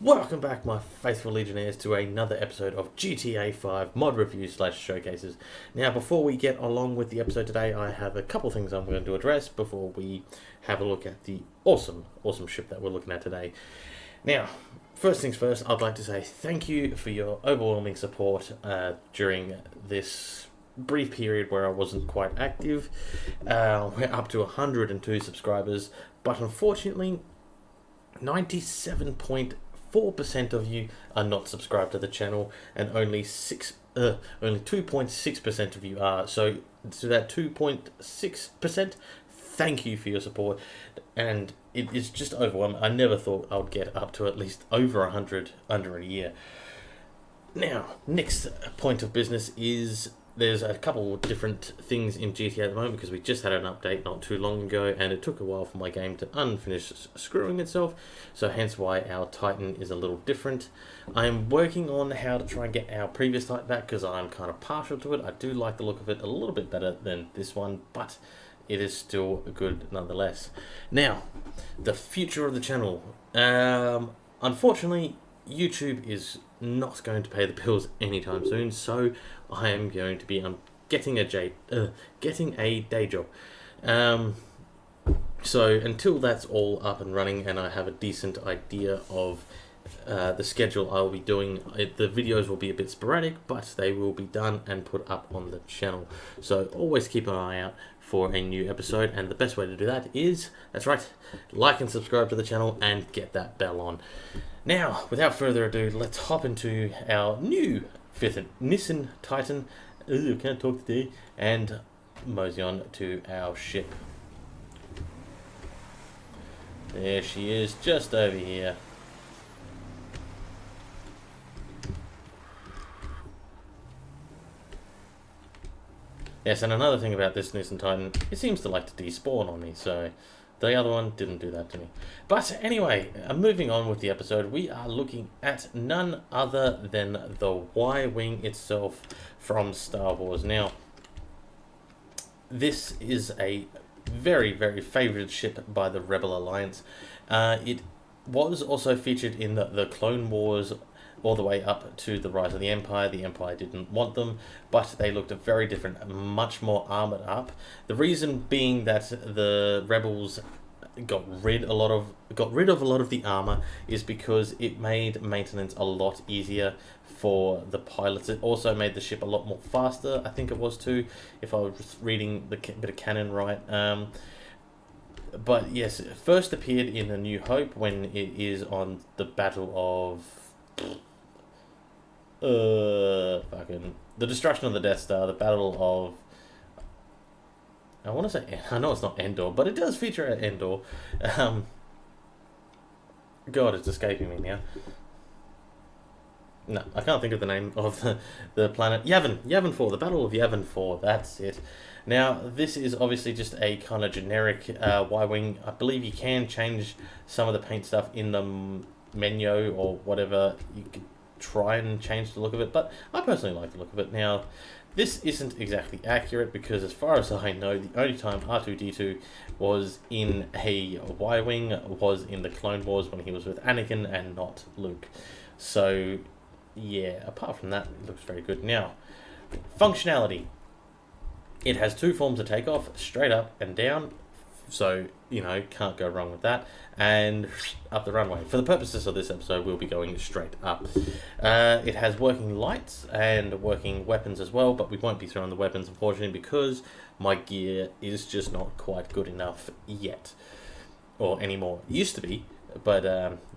Welcome back, my faithful Legionnaires, to another episode of GTA 5 mod reviews / showcases. Now, before we get along with the episode today, I have a couple things I'm going to address before we have a look at the awesome ship that we're looking at today. Now, first things first, I'd like to say thank you for your overwhelming support during this brief period where I wasn't quite active. We're up to 102 subscribers, but unfortunately, 97.4% of you are not subscribed to the channel, and only 2.6% of you are. So that 2.6%, thank you for your support, and it is just overwhelming. I never thought I would get up to at least over 100 under a year. Now, next point of business is there's a couple of different things in GTA at the moment because we just had an update not too long ago, and it took a while for my game to unfinish screwing itself, so hence why our Titan is a little different. I'm working on how to try and get our previous Titan back because I'm kind of partial to it. I do like the look of it a little bit better than this one, but it is still good nonetheless. Now, the future of the channel. Unfortunately, YouTube is not going to pay the bills anytime soon, so I am going to be getting a day job. So until that's all up and running and I have a decent idea of the schedule I'll be doing, the videos will be a bit sporadic, but they will be done and put up on the channel. So always keep an eye out for a new episode, and the best way to do that is, that's right, like and subscribe to the channel and get that bell on. Now, without further ado, let's hop into our new fifth Nissan Titan. Ooh, can't talk today. And mosey on to our ship. There she is, just over here. Yes, and another thing about this Nissan Titan, it seems to like to despawn on me, so the other one didn't do that to me. But anyway, moving on with the episode, we are looking at none other than the Y-Wing itself from Star Wars. Now, this is a very, very favoured ship by the Rebel Alliance. It was also featured in the Clone Wars all the way up to the Rise of the Empire. The Empire didn't want them, but they looked very different, much more armoured up. The reason being that the Rebels got rid of a lot of the armour is because it made maintenance a lot easier for the pilots. It also made the ship a lot more faster, I think it was too, if I was reading the bit of canon right. But yes, it first appeared in A New Hope when it is on the Battle of the destruction of the Death Star, the Battle of, I want to say, I know it's not Endor, but it does feature at Endor. God, it's escaping me now. No, I can't think of the name of the planet. Yavin 4, the Battle of Yavin 4, that's it. Now, this is obviously just a kind of generic Y-Wing. I believe you can change some of the paint stuff in the menu or whatever. You could try and change the look of it, but I personally like the look of it. Now, this isn't exactly accurate because as far as I know, the only time R2-D2 was in a Y-Wing was in the Clone Wars when he was with Anakin and not Luke. So yeah, apart from that, it looks very good. Now, functionality. It has two forms of takeoff, straight up and down. So, you know, can't go wrong with that. And up the runway. For the purposes of this episode, we'll be going straight up. It has working lights and working weapons as well, but we won't be throwing the weapons, unfortunately, because my gear is just not quite good enough yet. Or anymore. It used to be, but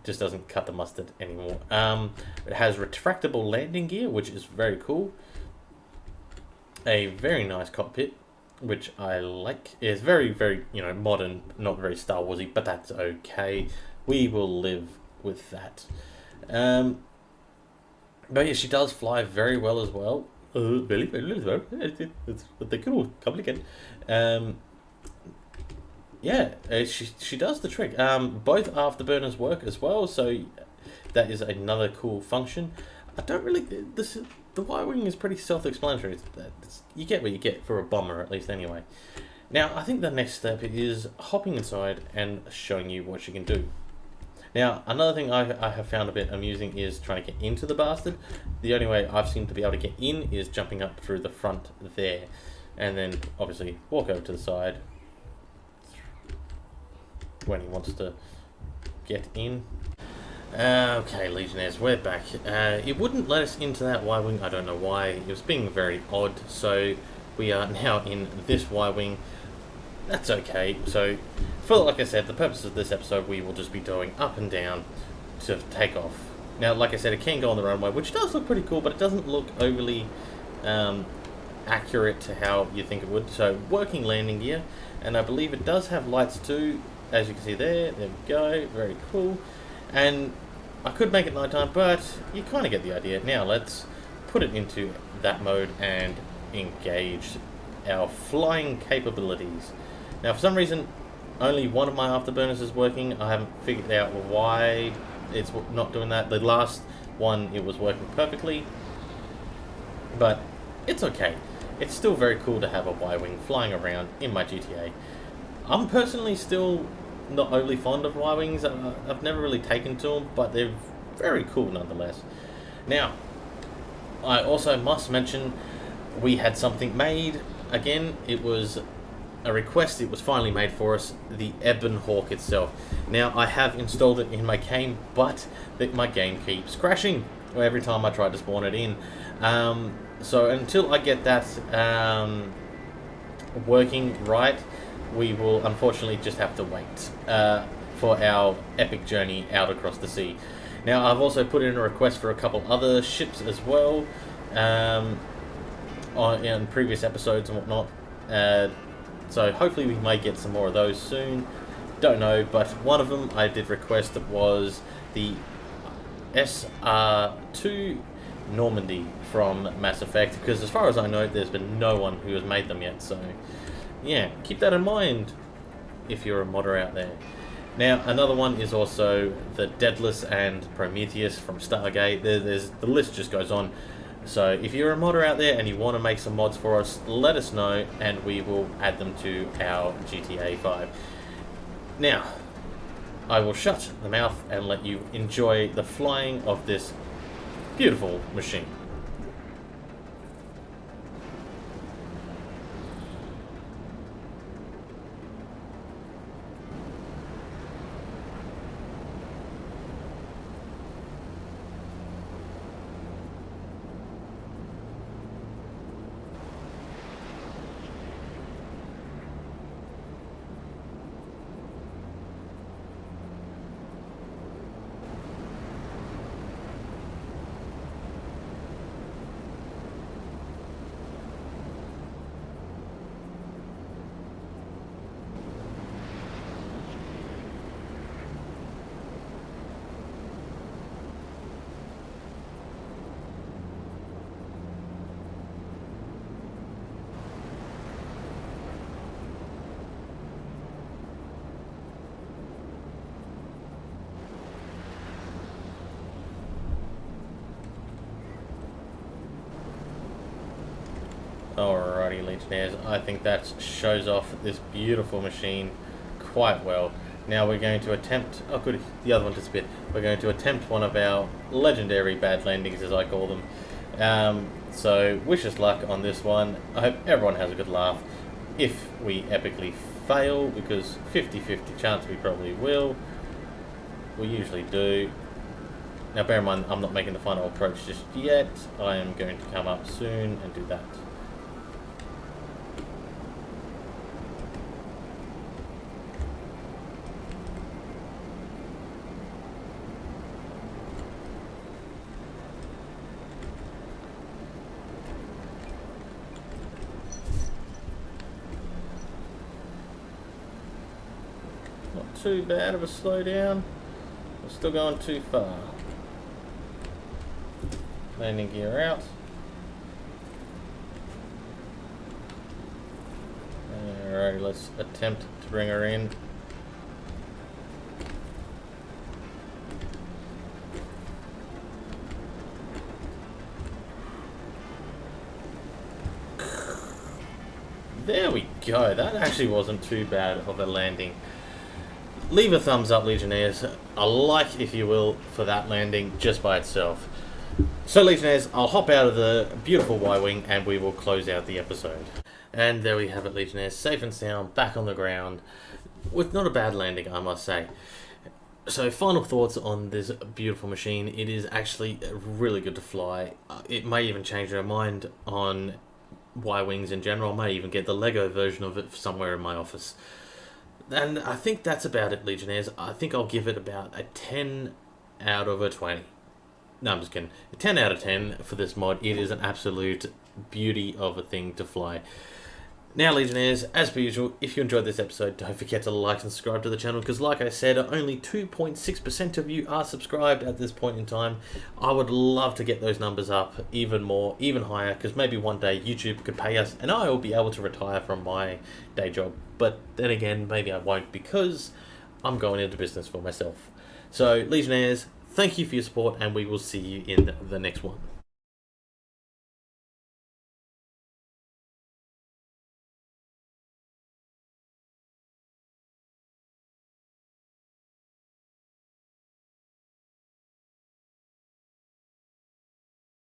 just doesn't cut the mustard anymore. It has retractable landing gear, which is very cool. A very nice cockpit, which I like. It's very, very, modern, not very Star Warsy, but that's okay. We will live with that. But yeah, she does fly very well as well. Very, very well. It's cool, complicated. Yeah, she does the trick. Both afterburners work as well, so that is another cool function. I don't really. The Y-Wing is pretty self-explanatory. You get what you get for a bomber, at least anyway. Now, I think the next step is hopping inside and showing you what she can do. Now, another thing I have found a bit amusing is trying to get into the bastard. The only way I've seemed to be able to get in is jumping up through the front there. And then, obviously, walk over to the side when he wants to get in. Okay, Legionnaires, we're back. It wouldn't let us into that Y-Wing, I don't know why. It was being very odd, so we are now in this Y-Wing. That's okay. So, like I said, the purpose of this episode, we will just be doing up and down to take off. Now, like I said, it can go on the runway, which does look pretty cool, but it doesn't look overly accurate to how you think it would. So, working landing gear, and I believe it does have lights too, as you can see there. There we go, very cool. And I could make it nighttime, but you kind of get the idea. Now, let's put it into that mode and engage our flying capabilities. Now, for some reason, only one of my afterburners is working. I haven't figured out why it's not doing that. The last one, it was working perfectly, but it's okay. It's still very cool to have a Y-Wing flying around in my GTA. I'm personally still not overly fond of Y-Wings. I've never really taken to them, but they're very cool nonetheless. Now, I also must mention we had something made. Again, it was a request. It was finally made for us, the Ebon Hawk itself. Now, I have installed it in my game, but my game keeps crashing every time I try to spawn it in. So until I get that working right, we will unfortunately just have to wait for our epic journey out across the sea. Now, I've also put in a request for a couple other ships as well in previous episodes and whatnot. So hopefully we may get some more of those soon. Don't know, but one of them I did request was the SR2 Normandy from Mass Effect, because as far as I know, there's been no one who has made them yet. So yeah, keep that in mind if you're a modder out there. Now, another one is also the Daedalus and Prometheus from Stargate. The list just goes on. So if you're a modder out there and you want to make some mods for us, let us know and we will add them to our GTA 5. Now, I will shut the mouth and let you enjoy the flying of this beautiful machine. Alrighty, Legionnaires, I think that shows off this beautiful machine quite well. Now we're going to attempt, oh good, the other one disappeared. We're going to attempt one of our legendary bad landings, as I call them. So wish us luck on this one. I hope everyone has a good laugh. If we epically fail, because 50-50 chance we probably will. We usually do. Now bear in mind, I'm not making the final approach just yet. I am going to come up soon and do that. Not too bad of a slowdown. We're still going too far. Landing gear out. Alright, let's attempt to bring her in. There we go. That actually wasn't too bad of a landing. leave a thumbs up, Legionnaires. A like, if you will, for that landing just by itself. So, Legionnaires, I'll hop out of the beautiful Y-Wing and we will close out the episode. And there we have it, Legionnaires. Safe and sound, back on the ground. With not a bad landing, I must say. So, final thoughts on this beautiful machine. It is actually really good to fly. It may even change my mind on Y-Wings in general. I may even get the Lego version of it somewhere in my office. And I think that's about it, Legionnaires. I think I'll give it about a 10 out of a 20. No, I'm just kidding. A 10 out of 10 for this mod. It is an absolute beauty of a thing to fly. Now, Legionnaires, as per usual, if you enjoyed this episode, don't forget to like and subscribe to the channel, because like I said, only 2.6% of you are subscribed at this point in time. I would love to get those numbers up even more, even higher, because maybe one day YouTube could pay us and I will be able to retire from my day job. But then again, maybe I won't, because I'm going into business for myself. So, Legionnaires, thank you for your support, and we will see you in the next one.